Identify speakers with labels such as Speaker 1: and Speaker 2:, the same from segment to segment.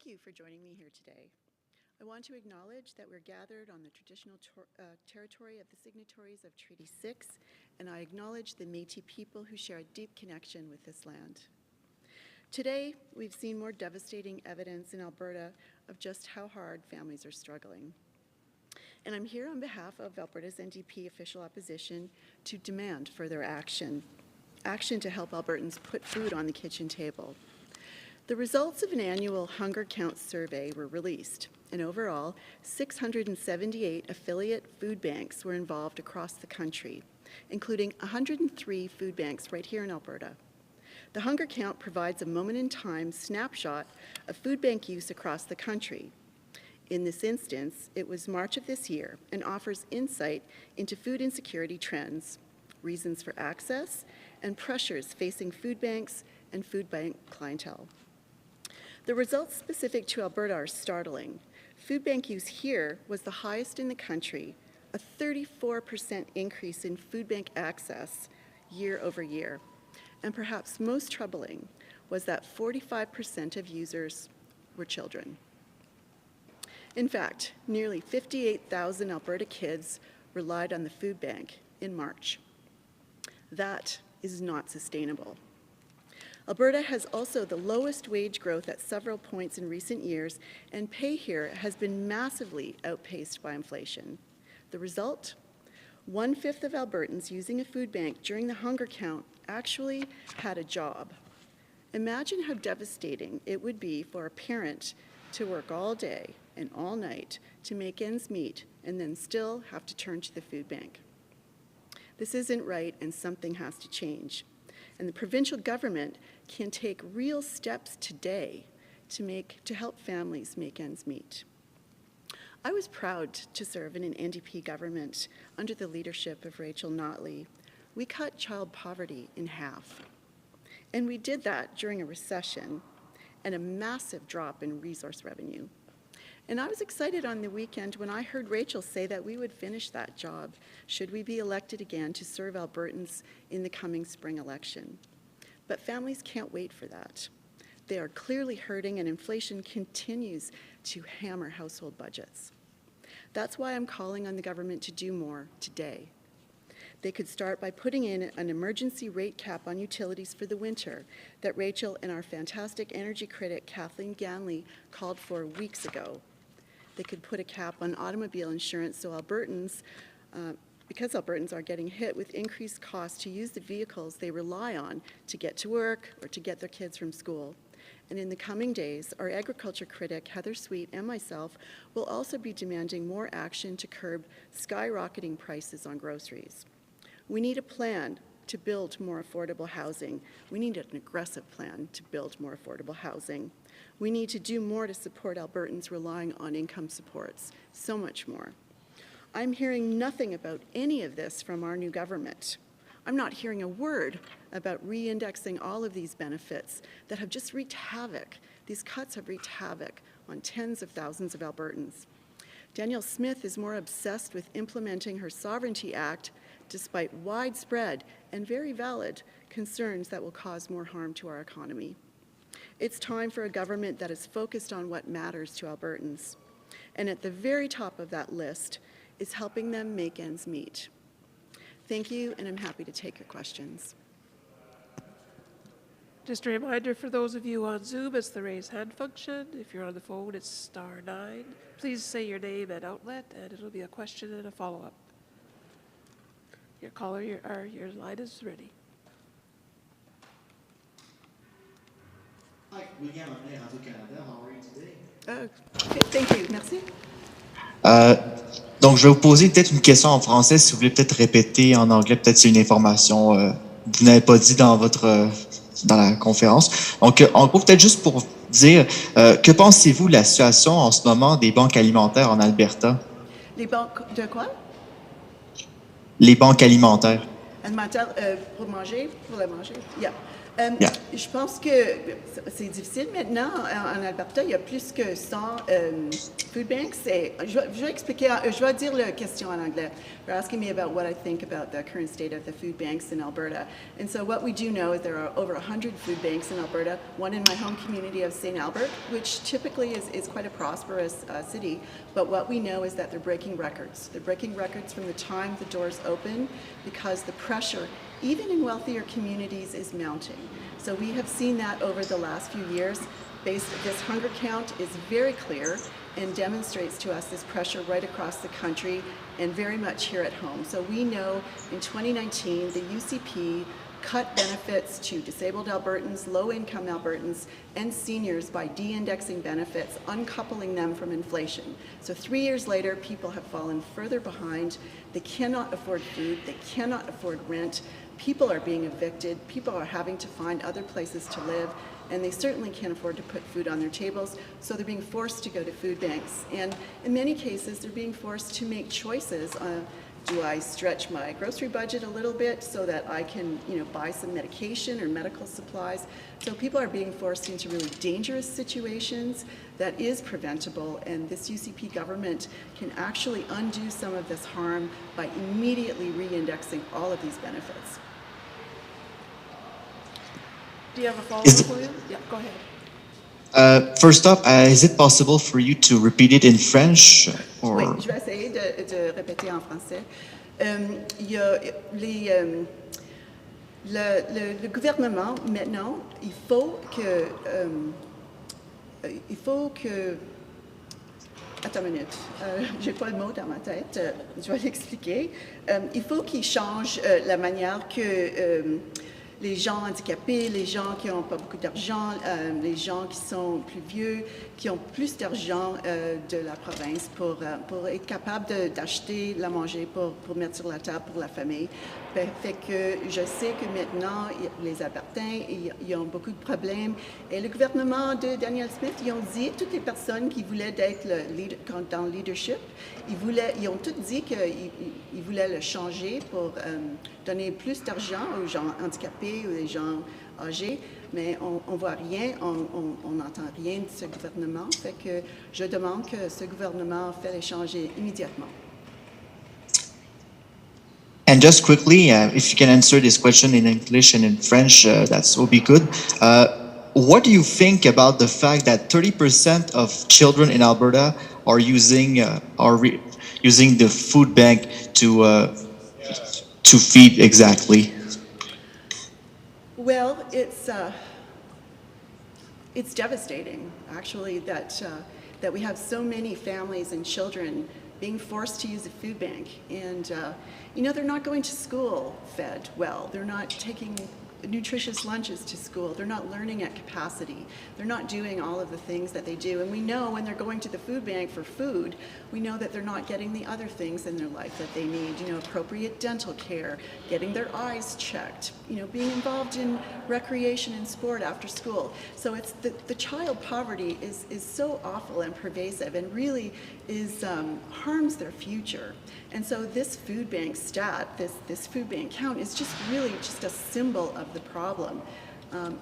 Speaker 1: Thank you for joining me here today. I want to acknowledge that we're gathered on the traditional territory of the signatories of Treaty 6, and I acknowledge the Métis people who share a deep connection with this land. Today, we've seen more devastating evidence in Alberta of just how hard families are struggling. And I'm here on behalf of Alberta's NDP official opposition to demand further action to help Albertans put food on the kitchen table. The results of an annual hunger count survey were released, and overall, 678 affiliate food banks were involved across the country, including 103 food banks right here in Alberta. The hunger count provides a moment-in-time snapshot of food bank use across the country. In this instance, it was March of this year and offers insight into food insecurity trends, reasons for access, and pressures facing food banks and food bank clientele. The results specific to Alberta are startling. Food bank use here was the highest in the country, a 34% increase in food bank access year over year. And perhaps most troubling was that 45% of users were children. In fact, nearly 58,000 Alberta kids relied on the food bank in March. That is not sustainable. Alberta has also the lowest wage growth at several points in recent years, and pay here has been massively outpaced by inflation. The result? 1/5 of Albertans using a food bank during the hunger count actually had a job. Imagine how devastating it would be for a parent to work all day and all night to make ends meet and then still have to turn to the food bank. This isn't right, and something has to change. And the provincial government can take real steps today to help families make ends meet. I was proud to serve in an NDP government under the leadership of Rachel Notley. We cut child poverty in half. And we did that during a recession and a massive drop in resource revenue. And I was excited on the weekend when I heard Rachel say that we would finish that job should we be elected again to serve Albertans in the coming spring election. But families can't wait for that. They are clearly hurting, and inflation continues to hammer household budgets. That's why I'm calling on the government to do more today. They could start by putting in an emergency rate cap on utilities for the winter that Rachel and our fantastic energy critic Kathleen Ganley called for weeks ago. They could put a cap on automobile insurance so because Albertans are getting hit with increased costs to use the vehicles they rely on to get to work or to get their kids from school. And in the coming days, our agriculture critic, Heather Sweet, and myself will also be demanding more action to curb skyrocketing prices on groceries. We need a plan to build more affordable housing. We need an aggressive plan to build more affordable housing. We need to do more to support Albertans relying on income supports, so much more. I'm hearing nothing about any of this from our new government. I'm not hearing a word about re-indexing all of these benefits that have just wreaked havoc. These cuts have wreaked havoc on tens of thousands of Albertans. Danielle Smith is more obsessed with implementing her Sovereignty Act despite widespread and very valid concerns that will cause more harm to our economy. It's time for a government that is focused on what matters to Albertans. And at the very top of that list is helping them make ends meet. Thank you, and I'm happy to take your questions.
Speaker 2: Just a reminder for those of you on Zoom, it's the raise hand function. If you're on the phone, it's *9. Please say your name and outlet, and it'll be a question and a follow-up. Your caller, your line is ready.
Speaker 3: Hi, William Amé, Radio-Canada. How are you today?
Speaker 1: Okay, thank you. Merci.
Speaker 3: Donc, je vais vous poser peut-être une question en français, si vous voulez peut-être répéter en anglais, peut-être c'est une information que vous n'avez pas dit dans la conférence. Donc, en gros, peut-être juste pour dire, que pensez-vous de la situation en ce moment des banques alimentaires en Alberta?
Speaker 1: Les banques de quoi?
Speaker 3: Les banques alimentaires.
Speaker 1: Pour manger, pour la manger, yeah.
Speaker 3: Yeah.
Speaker 1: Je pense que c'est difficile maintenant. En Alberta, il y a plus que 100 food banks. Je vais expliquer, je vais dire la question en anglais. You're asking me about what I think about the current state of the food banks in Alberta. And so what we do know is there are over 100 food banks in Alberta, one in my home community of St. Albert, which typically is quite a prosperous city. But what we know is that they're breaking records. They're breaking records from the time the doors open because the pressure, even in wealthier communities, is mounting. So we have seen that over the last few years. This hunger count is very clear and demonstrates to us this pressure right across the country and very much here at home. So we know in 2019, the UCP cut benefits to disabled Albertans, low-income Albertans, and seniors by de-indexing benefits, uncoupling them from inflation. So 3 years later, people have fallen further behind. They cannot afford food. They cannot afford rent. People are being evicted. People are having to find other places to live, and they certainly can't afford to put food on their tables, so they're being forced to go to food banks. And in many cases, they're being forced to make choices. Do I stretch my grocery budget a little bit so that I can, buy some medication or medical supplies? So people are being forced into really dangerous situations that is preventable, and this UCP government can actually undo some of this harm by immediately re-indexing all of these benefits.
Speaker 2: Do you have a follow-up, William? Yeah, go ahead.
Speaker 3: First up, is it possible for you to repeat it in French? Or...
Speaker 1: Oui, je vais essayer de répéter en français. Il y a le gouvernement, maintenant, il faut que... Attends une minute, j'ai pas le mot dans ma tête, je vais l'expliquer. Il faut qu'il change la manière que... les gens handicapés, les gens qui n'ont pas beaucoup d'argent, les gens qui sont plus vieux, qui ont plus d'argent de la province pour être capable d'acheter la manger pour mettre sur la table pour la famille. Fait que je sais que maintenant, les Albertains, ils ont beaucoup de problèmes. Et le gouvernement de Daniel Smith, ils ont dit, toutes les personnes qui voulaient être dans le leadership, ils ont toutes dit qu'ils voulaient le changer pour donner plus d'argent aux gens handicapés ou aux gens âgés, mais on voit rien, on n'entend rien de ce gouvernement. Fait que je demande que ce gouvernement fait les changer immédiatement.
Speaker 3: And just quickly, if you can answer this question in English and in French, that will be good. What do you think about the fact that 30% of children in Alberta are using the food bank to feed exactly?
Speaker 1: Well, it's devastating, actually, that we have so many families and children being forced to use a food bank. And, they're not going to school fed well. They're not taking nutritious lunches to school. They're not learning at capacity. They're not doing all of the things that they do. And we know when they're going to the food bank for food, we know that they're not getting the other things in their life that they need, appropriate dental care, getting their eyes checked, being involved in recreation and sport after school. So it's the child poverty is so awful and pervasive and really harms their future. And so this food bank stat, this food bank count is just really just a symbol of the problem.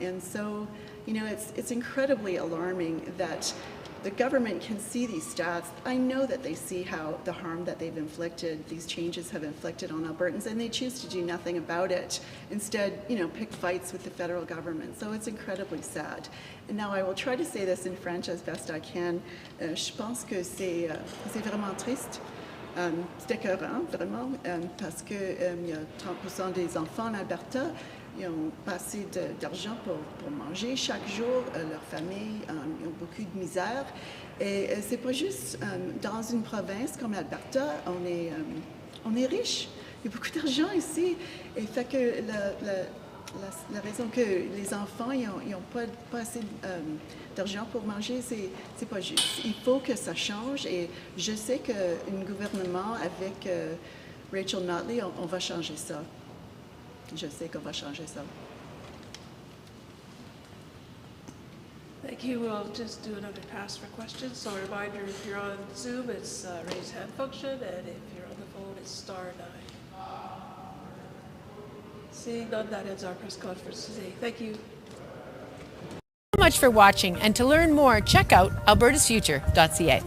Speaker 1: And so, it's incredibly alarming that the government can see these stats. I know that they see how the harm that they've inflicted, these changes have inflicted on Albertans, and they choose to do nothing about it. Instead, pick fights with the federal government. So it's incredibly sad. And now I will try to say this in French as best I can. Je pense que c'est vraiment triste. C'est écœurant, vraiment, parce que il y a 30% des enfants en Alberta, ils ont pas assez d'argent pour manger chaque jour. Leurs familles ils ont beaucoup de misère. Et c'est pas juste dans une province comme l'Alberta, on est riche. Il y a beaucoup d'argent ici. Et fait que la raison que les enfants ils ont pas assez d'argent pour manger, c'est pas juste. Il faut que ça change, et je sais qu'un gouvernement avec Rachel Notley, on va changer ça. Je sais qu'on va changer ça.
Speaker 2: Thank you. We'll just do another pass for questions. So a reminder, if you're on Zoom, it's raise hand function, and if you're on the phone, it's *9. Seeing none, that ends our press conference today. Thank you.
Speaker 4: So much for watching, and to learn more, check out albertasfuture.ca.